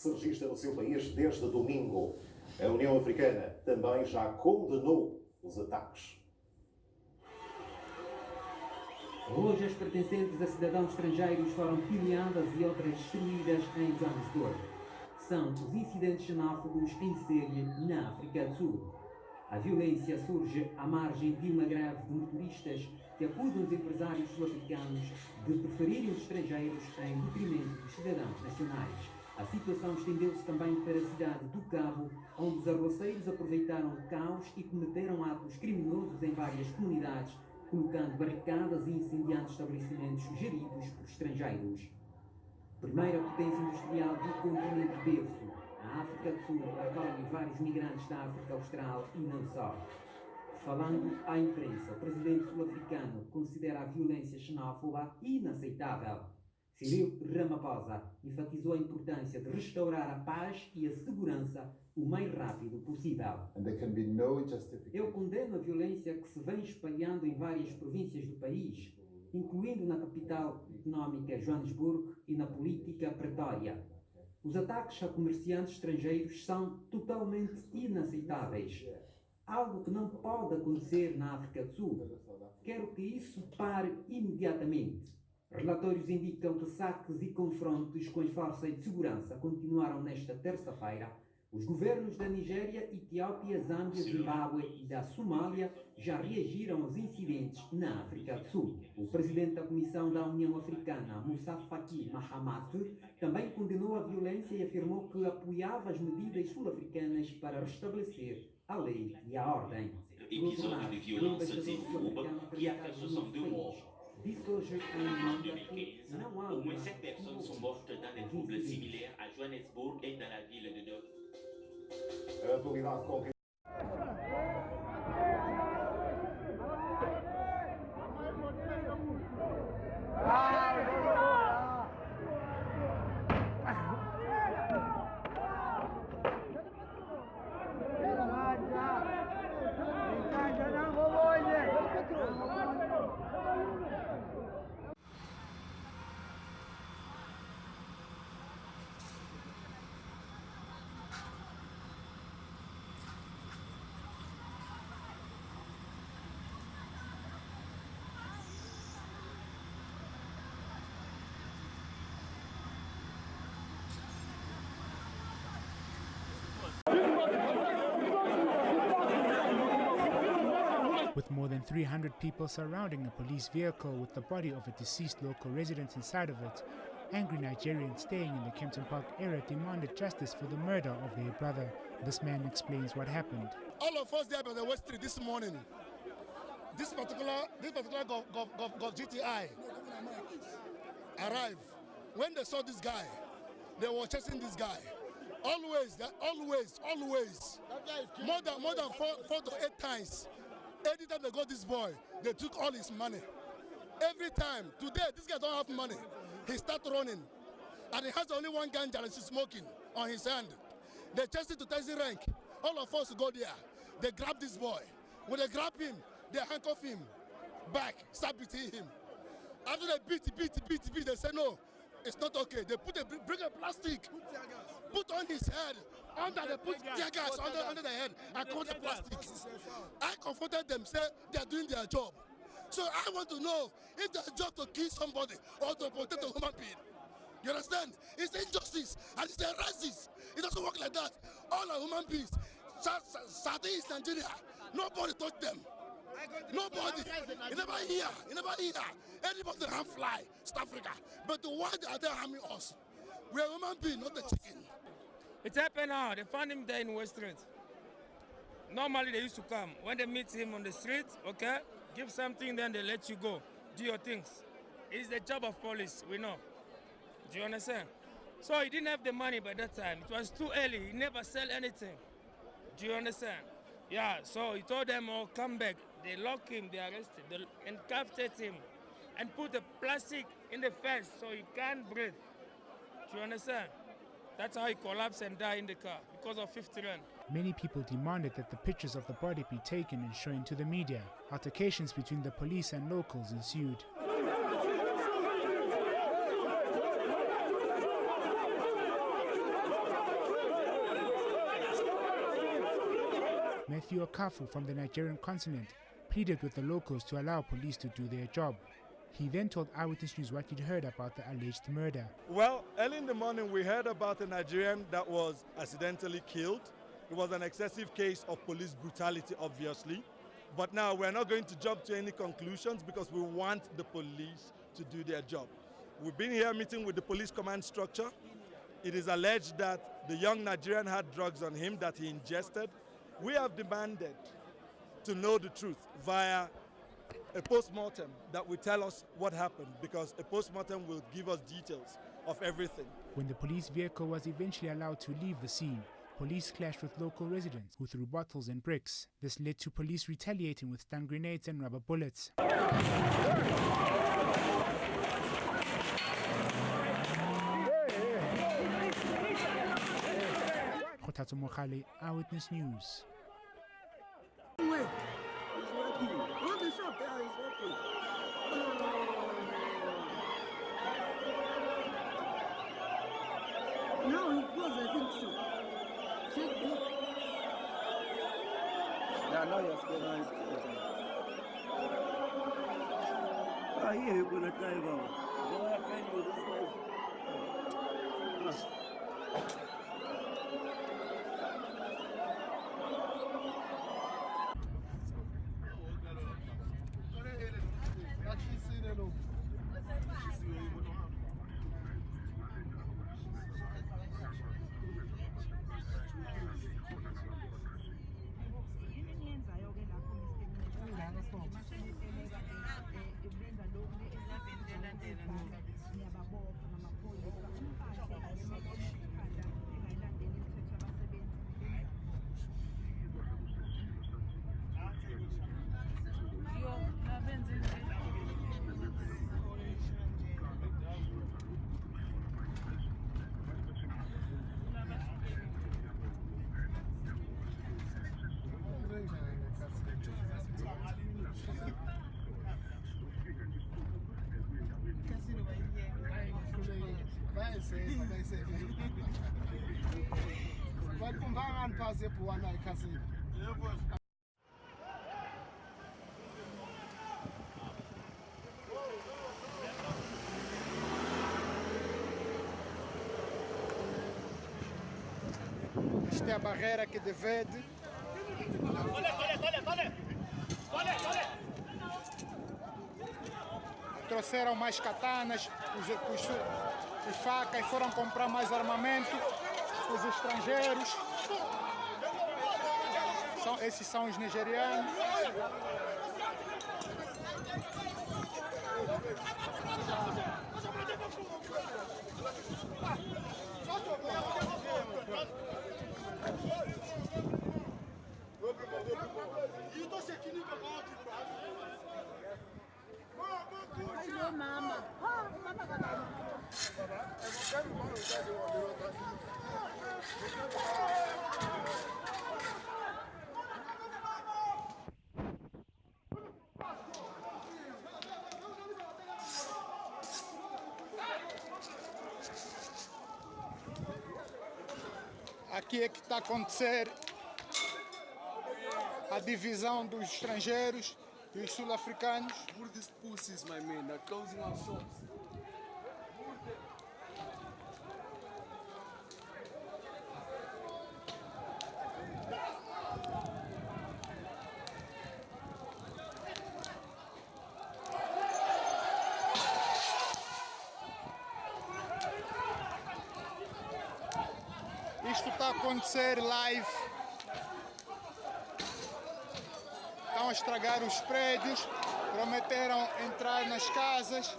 se registra no seu país desde domingo. A União Africana também já condenou os ataques. Lojas pertencentes a cidadãos estrangeiros foram pilhadas e outras destruídas em Johannesburg. São os incidentes xenófobos em série na África do Sul. A violência surge à margem de uma greve de motoristas que acusam os empresários sul-africanos de preferirem os estrangeiros em detrimento dos cidadãos nacionais. A situação estendeu-se também para a cidade do Cabo, onde os arruaceiros aproveitaram o caos e cometeram atos criminosos em várias comunidades, colocando barricadas e incendiando estabelecimentos geridos por estrangeiros. Primeira potência industrial do continente berço, a África do Sul acolhe vários migrantes da África Austral e não só. Falando à imprensa, o presidente sul-africano considera a violência xenófoba inaceitável. Cyril Ramaphosa enfatizou a importância de restaurar a paz e a segurança o mais rápido possível. Eu condeno a violência que se vem espalhando em várias províncias do país, incluindo na capital económica Johannesburg e na política Pretória. Os ataques a comerciantes estrangeiros são totalmente inaceitáveis. Algo que não pode acontecer na África do Sul. Quero que isso pare imediatamente. Relatórios indicam que saques e confrontos com as forças de segurança continuaram nesta terça-feira. Os governos da Nigéria, Etiópia, Zâmbia, Zimbábue e da Somália já reagiram aos incidentes na África do Sul. O presidente da Comissão da União Africana, Moussa Faki Mahamat, também condenou a violência e afirmou que apoiava as medidas sul-africanas para restabelecer a lei e a ordem. Épisode de violence xénophobe qui a fait 62 morts. En 2015, au moins 7 personnes sont mortes dans des troubles similaires à Johannesburg et dans la ville de Durban. With more than 300 people surrounding a police vehicle with the body of a deceased local resident inside of it, angry Nigerians staying in the Kempton Park area demanded justice for the murder of their brother. This man explains what happened. All of us there by the West Street this morning, this particular GTI arrived. When they saw this guy, they were chasing this guy. Always, more than four to 8 times. Every time they got this boy, they took all his money. Every time. Today, this guy don't have money. He start running. And he has only one ganja and he's smoking on his hand. They chased him to taxi rank. All of us go there. They grab this boy. When they grab him, they handcuff him back, start beating him. After they beat, they say no, it's not okay. They bring a plastic, put on his head. They put tear gas under the head and cover the plastic. I confronted them, say they are doing their job. So I want to know if their job to kill somebody or to protect a human being. You understand? It's injustice and it's a racist. It doesn't work like that. All are human beings. South East Nigeria, nobody touched them. Nobody. You never hear. Anybody can fly, South Africa. But why are they harming us? We are human beings, not a chicken. It happened now. They found him there in West Street. Normally they used to come. When they meet him on the street, okay, give something, then they let you go. Do your things. It's the job of police, we know. Do you understand? So he didn't have the money by that time. It was too early. He never sell anything. Do you understand? Yeah, so he told them, oh, come back. They locked him, they arrested, they handcuffed him, and put the plastic in the face so he can't breathe. Do you understand? That's how he collapsed and died in the car because of 50 rand. Many people demanded that the pictures of the body be taken and shown to the media. Altercations between the police and locals ensued. Matthew Okafu from the Nigerian continent pleaded with the locals to allow police to do their job. He then told Eyewitness News what he'd heard about the alleged murder. Well, early in the morning we heard about a Nigerian that was accidentally killed. It was an excessive case of police brutality, obviously. But now we're not going to jump to any conclusions because we want the police to do their job. We've been here meeting with the police command structure. It is alleged that the young Nigerian had drugs on him that he ingested. We have demanded to know the truth via a post-mortem that will tell us what happened, because a post-mortem will give us details of everything. When the police vehicle was eventually allowed to leave the scene, police clashed with local residents who threw bottles and bricks. This led to police retaliating with stun grenades and rubber bullets. Khotatso Mokhale, Eyewitness News. No, he was, I think so. Yeah, now you're scared. Now he's scared. Ah, here you're gonna die, Baba. Go ahead, can you? This guy's... Esta é a barreira que divide. Trouxeram mais katanas, os facas, foram comprar mais armamento, os estrangeiros. Esses são os nigerianos. Aqui é que está a acontecer a divisão dos estrangeiros e os sul-africanos. These pussies, my man, they're closing our shops. Isto está a acontecer live. Estão a estragar os prédios, prometeram entrar nas casas.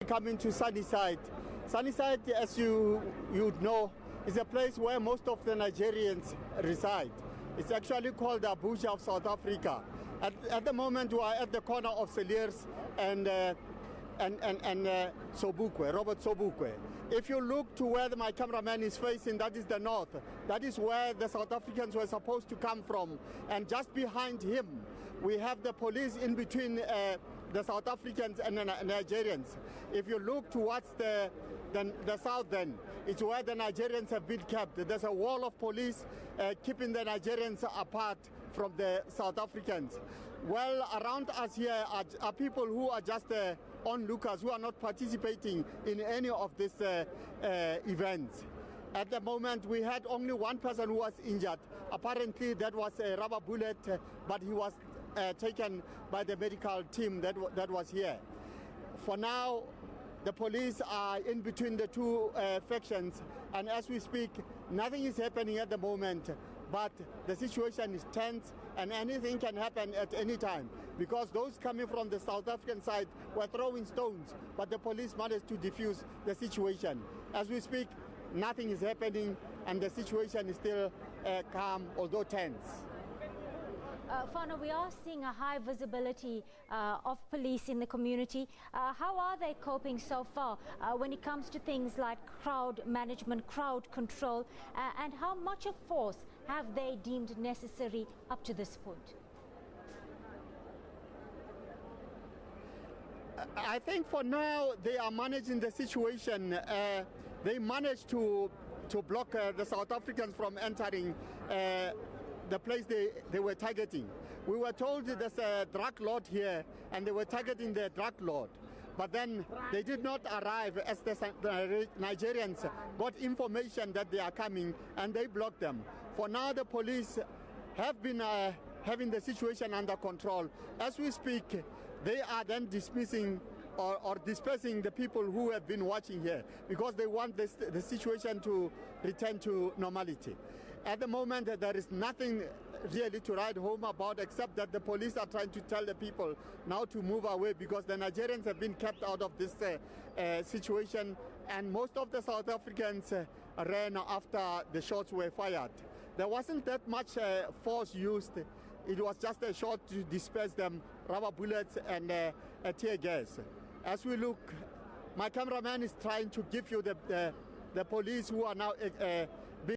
Coming to Sunnyside. Sunnyside, as you know, is a place where most of the Nigerians reside. It's actually called the Abuja of South Africa. At the moment, we are at the corner of Seliers and Sobukwe, Robert Sobukwe. If you look to where my cameraman is facing, that is the north. That is where the South Africans were supposed to come from. And just behind him, we have the police in between the South Africans and the Nigerians. If you look towards the south, then it's where the Nigerians have been kept. There's a wall of police keeping the Nigerians apart from the South Africans. Well, around us here are people who are just onlookers, who are not participating in any of these events. At the moment, we had only one person who was injured. Apparently, that was a rubber bullet, but he was taken by the medical team that was here. For now, the police are in between the two factions, and as we speak, nothing is happening at the moment. But the situation is tense, and anything can happen at any time, because those coming from the South African side were throwing stones, but the police managed to defuse the situation. As we speak, nothing is happening, and the situation is still calm, although tense. Fana, we are seeing a high visibility of police in the community. How are they coping so far when it comes to things like crowd management, crowd control, and how much of force have they deemed necessary up to this point? I think for now they are managing the situation. They managed to block the South Africans from entering the place they were targeting. We were told there's a drug lord here, and they were targeting the drug lord. But then they did not arrive as the Nigerians got information that they are coming, and they blocked them. For now, the police have been having the situation under control. As we speak, they are then dismissing or dispersing the people who have been watching here, because they want the situation to return to normality. At the moment, there is nothing really to write home about, except that the police are trying to tell the people now to move away, because the Nigerians have been kept out of this situation, and most of the South Africans ran after the shots were fired. There wasn't that much force used. It was just a shot to disperse them, rubber bullets and tear gas. As we look, my cameraman is trying to give you the police who are now